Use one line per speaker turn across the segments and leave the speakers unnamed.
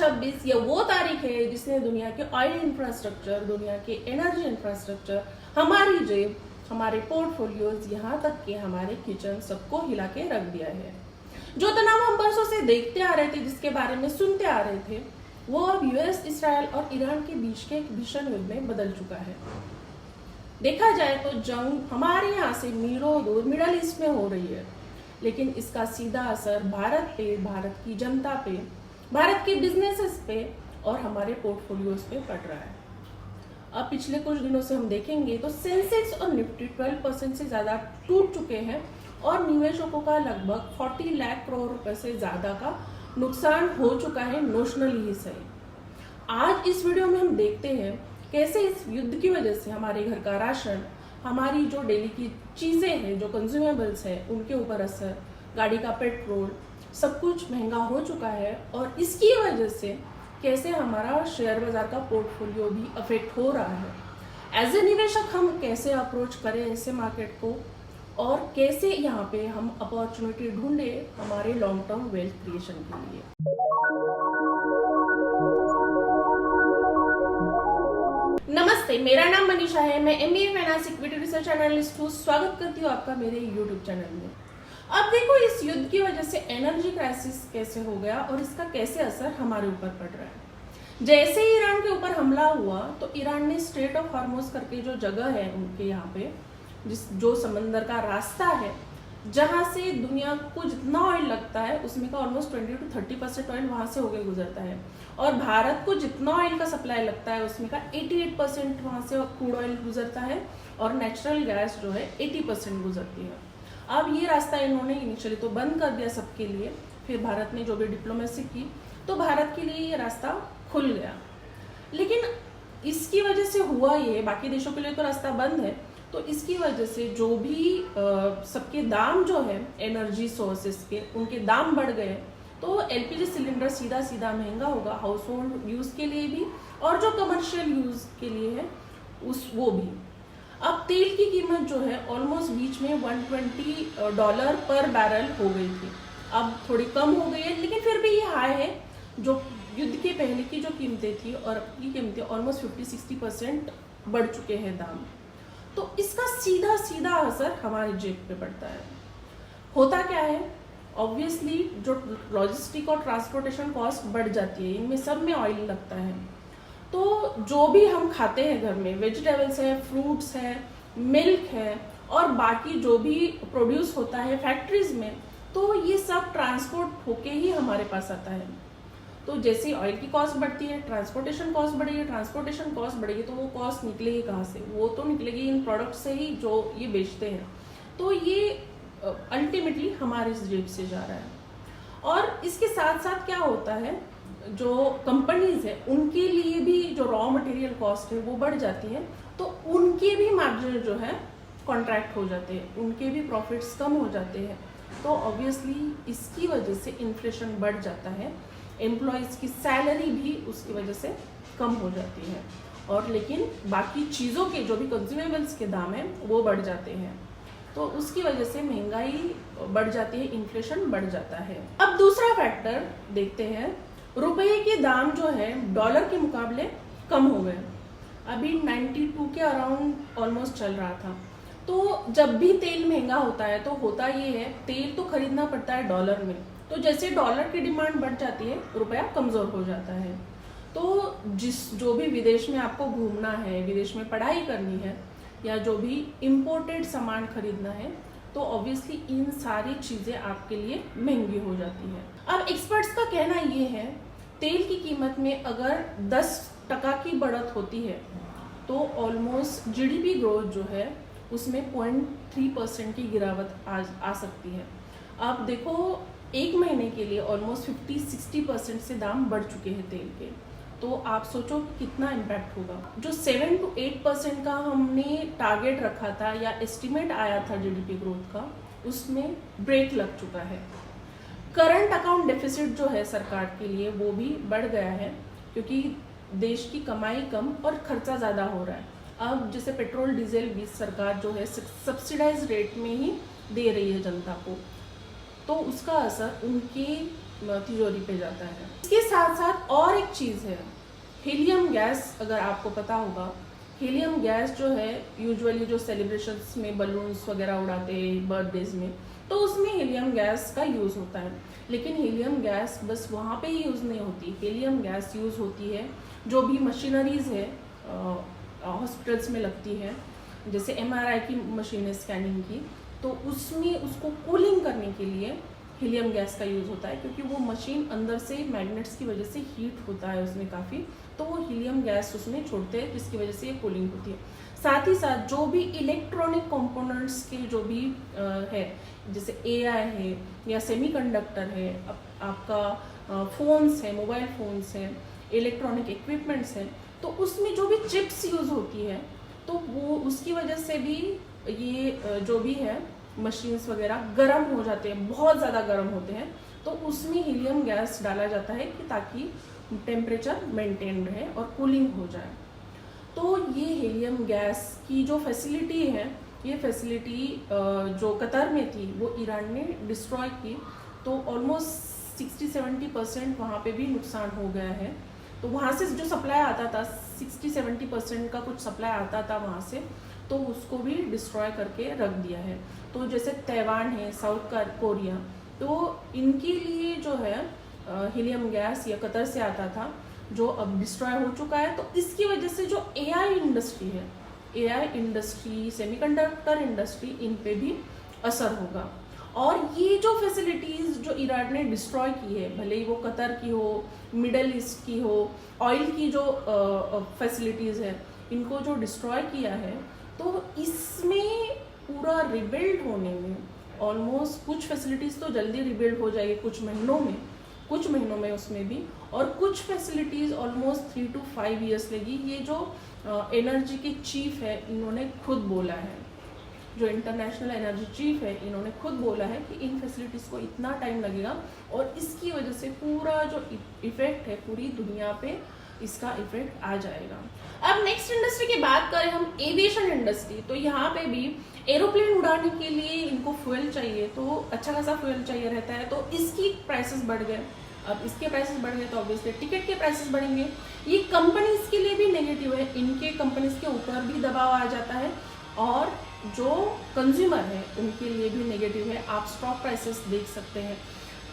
2026 ये वो तारीख है जिसने दुनिया के ऑयल इंफ्रास्ट्रक्चर, दुनिया के एनर्जी इंफ्रास्ट्रक्चर, हमारी जेब, हमारे पोर्टफोलियोज, यहाँ तक कि हमारे किचन सबको हिला के रख दिया है। जो तनाव हम बरसों से देखते आ रहे थे, जिसके बारे में सुनते आ रहे थे, वो अब यूएस, इसराइल और ईरान के बीच के एक भीषण युद्ध में बदल चुका है। देखा जाए तो जंग हमारे यहाँ से मीलों दूर मिडल ईस्ट में हो रही है, लेकिन इसका सीधा असर भारत पे, भारत की जनता पे, भारत के बिजनेसेस पे और हमारे पोर्टफोलियोज पे पड़ रहा है। अब पिछले कुछ दिनों से हम देखेंगे तो सेंसेक्स और निफ्टी 12% से ज़्यादा टूट चुके हैं और निवेशकों का लगभग 40 लाख करोड़ रुपए से ज़्यादा का नुकसान हो चुका है, नोशनली ही सही। आज इस वीडियो में हम देखते हैं कैसे इस युद्ध की वजह से हमारे घर का राशन, हमारी जो डेली की चीज़ें हैं, जो कंज्यूमेबल्स हैं, उनके ऊपर असर, गाड़ी का पेट्रोल, सब कुछ महंगा हो चुका है और इसकी वजह से कैसे हमारा शेयर बाजार का पोर्टफोलियो भी अफेक्ट हो रहा है। एज ए निवेशक हम कैसे अप्रोच करें ऐसे मार्केट को और कैसे यहाँ पे हम अपॉर्चुनिटी ढूंढे हमारे लॉन्ग टर्म वेल्थ क्रिएशन के लिए। नमस्ते, मेरा नाम मनीषा है। मैं MBA finance equity research analyst हूँ। स्वागत करती हूँ आपका मेरे YouTube चैनल में। अब देखो, इस युद्ध की वजह से एनर्जी क्राइसिस कैसे हो गया और इसका कैसे असर हमारे ऊपर पड़ रहा है। जैसे ही ईरान के ऊपर हमला हुआ तो ईरान ने स्ट्रेट ऑफ हार्मोज करके जो जगह है उनके यहाँ पे, जो समंदर का रास्ता है जहाँ से दुनिया को जितना ऑयल लगता है उसमें का ऑलमोस्ट 20 to 30% ऑयल वहाँ से होकर गुजरता है और भारत को जितना ऑयल का सप्लाई लगता है उसमें का 88% वहाँ से क्रूड ऑयल गुजरता है और नेचुरल गैस जो है 80% गुजरती है। अब ये रास्ता इन्होंने इनिशियली तो बंद कर दिया सबके लिए, फिर भारत ने जो भी डिप्लोमेसी की तो भारत के लिए ये रास्ता खुल गया। लेकिन इसकी वजह से हुआ ये, बाकी देशों के लिए तो रास्ता बंद है, तो इसकी वजह से जो भी सबके दाम जो है एनर्जी सोर्सेस के, उनके दाम बढ़ गए। तो LPG सिलेंडर सीधा सीधा महंगा होगा हाउस होल्ड यूज़ के लिए भी और जो कमर्शियल यूज़ के लिए है वो भी। अब तेल की कीमत जो है ऑलमोस्ट बीच में $120 पर बैरल हो गई थी, अब थोड़ी कम हो गई है, लेकिन फिर भी ये हाई है। जो युद्ध के पहले की जो कीमतें थी और अब की कीमतें ऑलमोस्ट 50-60% बढ़ चुके हैं दाम। तो इसका सीधा सीधा असर हमारे जेब पे पड़ता है। होता क्या है, ऑब्वियसली जो लॉजिस्टिक और ट्रांसपोर्टेशन कॉस्ट बढ़ जाती है, इनमें सब में ऑयल लगता है। तो जो भी हम खाते हैं घर में, वेजिटेबल्स है, फ्रूट्स है, मिल्क है और बाकी जो भी प्रोड्यूस होता है फैक्ट्रीज में, तो ये सब ट्रांसपोर्ट होके ही हमारे पास आता है। तो जैसे ऑयल की कॉस्ट बढ़ती है, ट्रांसपोर्टेशन कॉस्ट बढ़ेगी, ट्रांसपोर्टेशन कॉस्ट बढ़ेगी तो वो कॉस्ट निकलेगी कहाँ से? वो तो निकलेगी इन प्रोडक्ट से ही जो ये बेचते हैं। तो ये अल्टीमेटली हमारे जेब से जा रहा है। और इसके साथ साथ क्या होता है, जो कंपनीज है उनके लिए भी जो रॉ मटेरियल कॉस्ट है वो बढ़ जाती है, तो उनके भी मार्जिन जो है कॉन्ट्रैक्ट हो जाते हैं, उनके भी प्रॉफिट्स कम हो जाते हैं। तो ऑब्वियसली इसकी वजह से इन्फ्लेशन बढ़ जाता है, एम्प्लॉयज़ की सैलरी भी उसकी वजह से कम हो जाती है और लेकिन बाकी चीज़ों के जो भी कंज्यूमेबल्स के दाम हैं वो बढ़ जाते हैं। तो उसकी वजह से महंगाई बढ़ जाती है, इन्फ्लेशन बढ़ जाता है। अब दूसरा फैक्टर देखते हैं, रुपये के दाम जो है डॉलर के मुकाबले कम हो गए। अभी 92 के अराउंड ऑलमोस्ट चल रहा था। तो जब भी तेल महंगा होता है तो होता ये है, तेल तो खरीदना पड़ता है डॉलर में, तो जैसे डॉलर की डिमांड बढ़ जाती है रुपया कमज़ोर हो जाता है। तो जो भी विदेश में आपको घूमना है, विदेश में पढ़ाई करनी है या जो भी इम्पोर्टेड सामान खरीदना है, तो ऑब्वियसली इन सारी चीज़ें आपके लिए महंगी हो जाती है। अब एक्सपर्ट्स का कहना ये है, तेल की कीमत में अगर 10% की बढ़त होती है तो ऑलमोस्ट GDP ग्रोथ जो है उसमें 0.3% की गिरावट आ सकती है। अब देखो, एक महीने के लिए ऑलमोस्ट 50-60% से दाम बढ़ चुके हैं तेल के, तो आप सोचो कितना इम्पैक्ट होगा। जो 7 to 8% का हमने टारगेट रखा था या एस्टिमेट आया था GDP ग्रोथ का, उसमें ब्रेक लग चुका है। करंट अकाउंट डेफिसिट जो है सरकार के लिए वो भी बढ़ गया है, क्योंकि देश की कमाई कम और खर्चा ज़्यादा हो रहा है। अब जैसे पेट्रोल डीजल भी सरकार जो है सब्सिडाइज रेट में ही दे रही है जनता को, तो उसका असर उनके तिजोरी पे जाता है। इसके साथ साथ और एक चीज़ है, हीलियम गैस। अगर आपको पता होगा, हीलियम गैस जो है यूजुअली जो सेलिब्रेशंस में बलून्स वगैरह उड़ाते हैं बर्थडेज में, तो उसमें हीलियम गैस का यूज़ होता है। लेकिन हीलियम गैस बस वहाँ पे ही यूज़ नहीं होती, हीलियम गैस यूज़ होती है जो भी मशीनरीज है हॉस्पिटल्स में लगती है, जैसे MRI की मशीन है स्कैनिंग की, तो उसमें उसको कूलिंग करने के लिए हीलियम गैस का यूज़ होता है, क्योंकि वो मशीन अंदर से मैग्नेट्स की वजह से हीट होता है उसमें काफ़ी, तो वो हीलियम गैस उसमें छोड़ते हैं, जिसकी वजह से ये कूलिंग होती है। साथ ही साथ जो भी इलेक्ट्रॉनिक कंपोनेंट्स के जो भी है, जैसे AI है या सेमीकंडक्टर है, आपका फ़ोन्स है, मोबाइल फ़ोन्स है, इलेक्ट्रॉनिक इक्विपमेंट्स हैं, तो उसमें जो भी चिप्स यूज़ होती है, तो वो उसकी वजह से भी ये जो भी है मशीन्स वगैरह गर्म हो जाते हैं, बहुत ज़्यादा गर्म होते हैं, तो उसमें हीलियम गैस डाला जाता है कि ताकि टेम्परेचर मेंटेन रहे और कूलिंग हो जाए। तो ये हीलियम गैस की जो फैसिलिटी है, ये फैसिलिटी जो कतर में थी वो ईरान ने डिस्ट्रॉय की, तो ऑलमोस्ट 60-70% वहाँ पे भी नुकसान हो गया है। तो वहाँ से जो सप्लाई आता था 60-70% का कुछ सप्लाई आता था वहाँ से, तो उसको भी डिस्ट्रॉय करके रख दिया है। तो जैसे ताइवान है, साउथ कोरिया, तो इनके लिए जो है हीलियम गैस या कतर से आता था, जो अब डिस्ट्रॉय हो चुका है। तो इसकी वजह से जो AI इंडस्ट्री है, AI इंडस्ट्री, सेमीकंडक्टर इंडस्ट्री, इन पे भी असर होगा। और ये जो फैसिलिटीज़ जो ईरान ने डिस्ट्रॉय की है, भले ही वो कतर की हो, मिडल ईस्ट की हो, ऑयल की जो फैसिलिटीज़ है, इनको जो डिस्ट्रॉय किया है, तो इसमें पूरा रिबिल्ड होने में ऑलमोस्ट कुछ फैसिलिटीज़ तो जल्दी रिबिल्ड हो जाएगी कुछ महीनों में उसमें भी, और कुछ फैसिलिटीज़ ऑलमोस्ट 3 to 5 ईयर्स लगी। ये जो एनर्जी के चीफ है, इन्होंने खुद बोला है, जो इंटरनेशनल एनर्जी चीफ है, इन्होंने खुद बोला है कि इन फैसिलिटीज़ को इतना टाइम लगेगा, और इसकी वजह से पूरा जो इफेक्ट है पूरी दुनिया पे इसका इफेक्ट आ जाएगा। अब नेक्स्ट इंडस्ट्री की बात करें हम, एविएशन इंडस्ट्री, तो यहाँ पे भी एरोप्लेन उड़ाने के लिए इनको फ्यूल चाहिए, तो अच्छा खासा फ्यूल चाहिए रहता है, तो इसकी प्राइसेस बढ़ गए। अब इसके प्राइसेस बढ़ गए तो ऑब्वियसली टिकट के प्राइसेस बढ़ेंगे। ये कंपनीज के लिए भी नेगेटिव है, इनके कंपनीज के ऊपर भी दबाव आ जाता है, और जो कंज्यूमर है उनके लिए भी नेगेटिव है। आप स्टॉक प्राइसेस देख सकते हैं।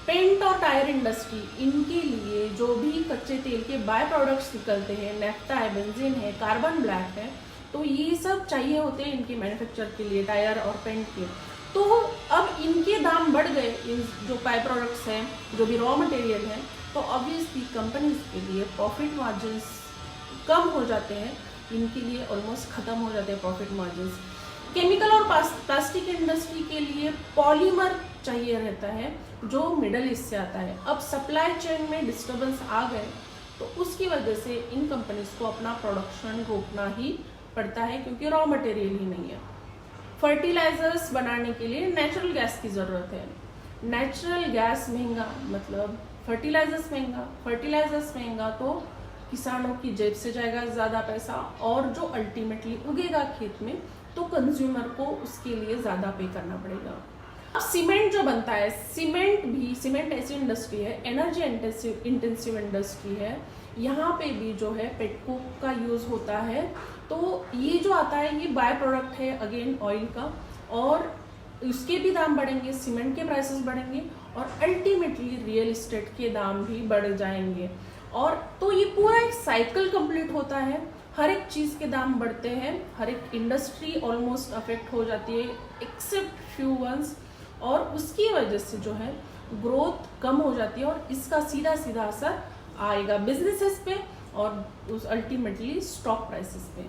पेंट और टायर इंडस्ट्री, इनके लिए जो भी कच्चे तेल के बाय प्रोडक्ट्स निकलते हैं, नेफ्टा है, बेंजीन है, कार्बन ब्लैक है, तो ये सब चाहिए होते हैं इनके मैन्युफैक्चर के लिए, टायर और पेंट के। तो अब इनके दाम बढ़ गए, इन जो बाय प्रोडक्ट्स हैं, जो भी रॉ मटेरियल है, तो ऑब्वियसली कंपनीज के लिए प्रॉफिट मार्जिन्स कम हो जाते हैं, इनके लिए ऑलमोस्ट ख़त्म हो जाते हैं प्रॉफिट मार्जिन्स। केमिकल और प्लास्टिक इंडस्ट्री के लिए पॉलीमर चाहिए रहता है, जो मिडल ईस्ट से आता है। अब सप्लाई चेन में डिस्टर्बेंस आ गए, तो उसकी वजह से इन कंपनीज को अपना प्रोडक्शन रोकना ही पड़ता है, क्योंकि रॉ मटेरियल ही नहीं है। फर्टिलाइजर्स बनाने के लिए नेचुरल गैस की ज़रूरत है। नेचुरल गैस महंगा मतलब फर्टिलाइजर्स महंगा, तो किसानों की जेब से जाएगा ज़्यादा पैसा, और जो अल्टीमेटली उगेगा खेत में, तो कंज्यूमर को उसके लिए ज़्यादा पे करना पड़ेगा। अब सीमेंट जो बनता है, सीमेंट ऐसी इंडस्ट्री है, एनर्जी इंटेंसिव इंडस्ट्री है, यहाँ पे भी जो है पेटकोक का यूज़ होता है। तो ये जो आता है ये बाय प्रोडक्ट है अगेन ऑयल का, और उसके भी दाम बढ़ेंगे, सीमेंट के प्राइसेस बढ़ेंगे, और अल्टीमेटली रियल इस्टेट के दाम भी बढ़ जाएंगे। और तो ये पूरा एक साइकिल कंप्लीट होता है, हर एक चीज़ के दाम बढ़ते हैं, हर एक इंडस्ट्री ऑलमोस्ट अफेक्ट हो जाती है एक्सेप्ट फ्यू वंस, और उसकी वजह से जो है ग्रोथ कम हो जाती है, और इसका सीधा असर आएगा बिजनेसेस पे और उस अल्टीमेटली स्टॉक प्राइसेस पे।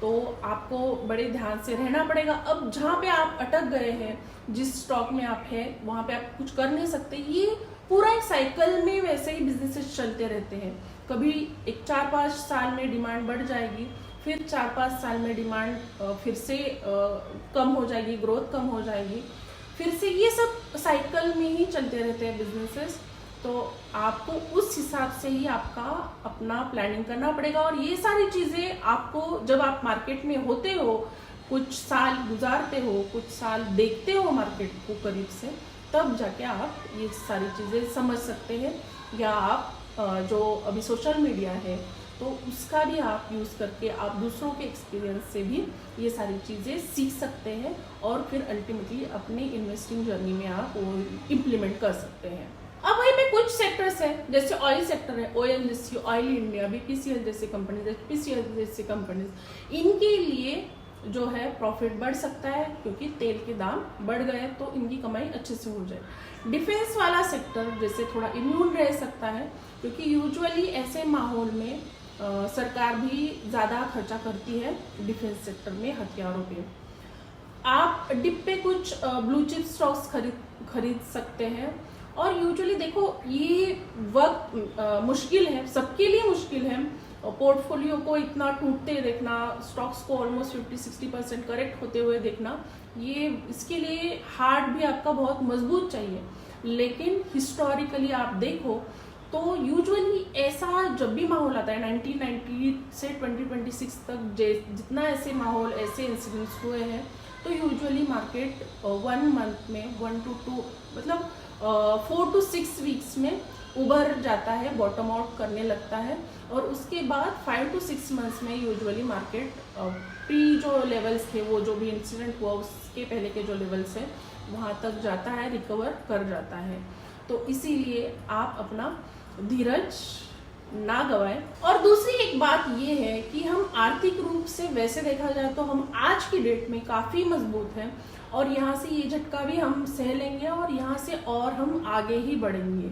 तो आपको बड़े ध्यान से रहना पड़ेगा। अब जहाँ पे आप अटक गए हैं, जिस स्टॉक में आप हैं, वहाँ पे आप कुछ कर नहीं सकते। ये पूरा एक साइकिल में वैसे ही बिजनेसेस चलते रहते हैं। कभी एक 4-5 साल में डिमांड बढ़ जाएगी, फिर 4-5 साल में डिमांड फिर से कम हो जाएगी, ग्रोथ कम हो जाएगी, फिर से ये सब साइकिल में ही चलते रहते हैं बिजनेसेस। तो आपको उस हिसाब से ही आपका अपना प्लानिंग करना पड़ेगा। और ये सारी चीज़ें आपको जब आप मार्केट में होते हो, कुछ साल गुजारते हो, कुछ साल देखते हो मार्केट को करीब से, तब जाके आप ये सारी चीज़ें समझ सकते हैं। या आप जो अभी सोशल मीडिया है तो उसका भी आप यूज़ करके आप दूसरों के एक्सपीरियंस से भी ये सारी चीज़ें सीख सकते हैं और फिर अल्टीमेटली अपनी इन्वेस्टिंग जर्नी में आप वो इम्प्लीमेंट कर सकते हैं। अब वहीं पे कुछ सेक्टर्स हैं, जैसे ऑयल सेक्टर है, ONGC, ऑयल इंडिया, BPCL जैसे कंपनीज, HPCL जैसे कंपनीज, इनके लिए जो है प्रॉफिट बढ़ सकता है क्योंकि तेल के दाम बढ़ गए तो इनकी कमाई अच्छे से हो जाए। डिफेंस वाला सेक्टर जैसे थोड़ा इम्यून रह सकता है क्योंकि यूजुअली ऐसे माहौल में सरकार भी ज़्यादा खर्चा करती है डिफेंस सेक्टर में हथियारों पे। आप डिप पे कुछ ब्लू चिप स्टॉक्स खरीद सकते हैं। और यूजुअली देखो ये वक्त मुश्किल है, सबके लिए मुश्किल है पोर्टफोलियो को इतना टूटते देखना, स्टॉक्स को ऑलमोस्ट 50-60% करेक्ट होते हुए देखना, ये इसके लिए हार्ट भी आपका बहुत मजबूत चाहिए। लेकिन हिस्टोरिकली आप देखो तो यूजुअली ऐसा जब भी माहौल आता है 1990 से 2026 तक जितना ऐसे माहौल ऐसे इंसिडेंट्स हुए हैं तो यूजुअली मार्केट 1 मंथ में 1 to 2 मतलब 4 to 6 वीक्स में उभर जाता है, बॉटम आउट करने लगता है और उसके बाद 5 to 6 मंथ्स में यूजुअली मार्केट प्री जो लेवल्स थे, वो जो भी इंसिडेंट हुआ उसके पहले के जो लेवल्स हैं वहाँ तक जाता है, रिकवर कर जाता है। तो इसीलिए आप अपना धीरज ना गवाएं। और दूसरी एक बात ये है कि हम आर्थिक रूप से वैसे देखा जाए तो हम आज की डेट में काफ़ी मजबूत हैं और यहाँ से ये झटका भी हम सह लेंगे और यहाँ से और हम आगे ही बढ़ेंगे।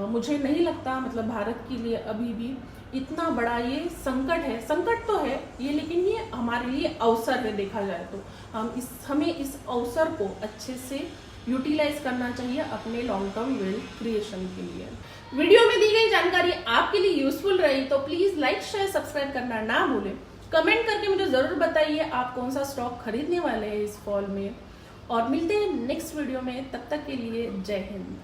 मुझे नहीं लगता मतलब भारत के लिए अभी भी इतना बड़ा ये संकट है, संकट तो है ये लेकिन ये हमारे लिए अवसर है। देखा जाए तो हमें इस अवसर को अच्छे से यूटिलाइज करना चाहिए अपने लॉन्ग टर्म वेल्थ क्रिएशन के लिए। वीडियो में दी गई जानकारी आपके लिए यूजफुल रही तो प्लीज लाइक शेयर सब्सक्राइब करना ना भूलें। कमेंट करके मुझे जरूर बताइए आप कौन सा स्टॉक खरीदने वाले हैं इस फॉल में। और मिलते हैं नेक्स्ट वीडियो में, तब तक के लिए जय हिंद।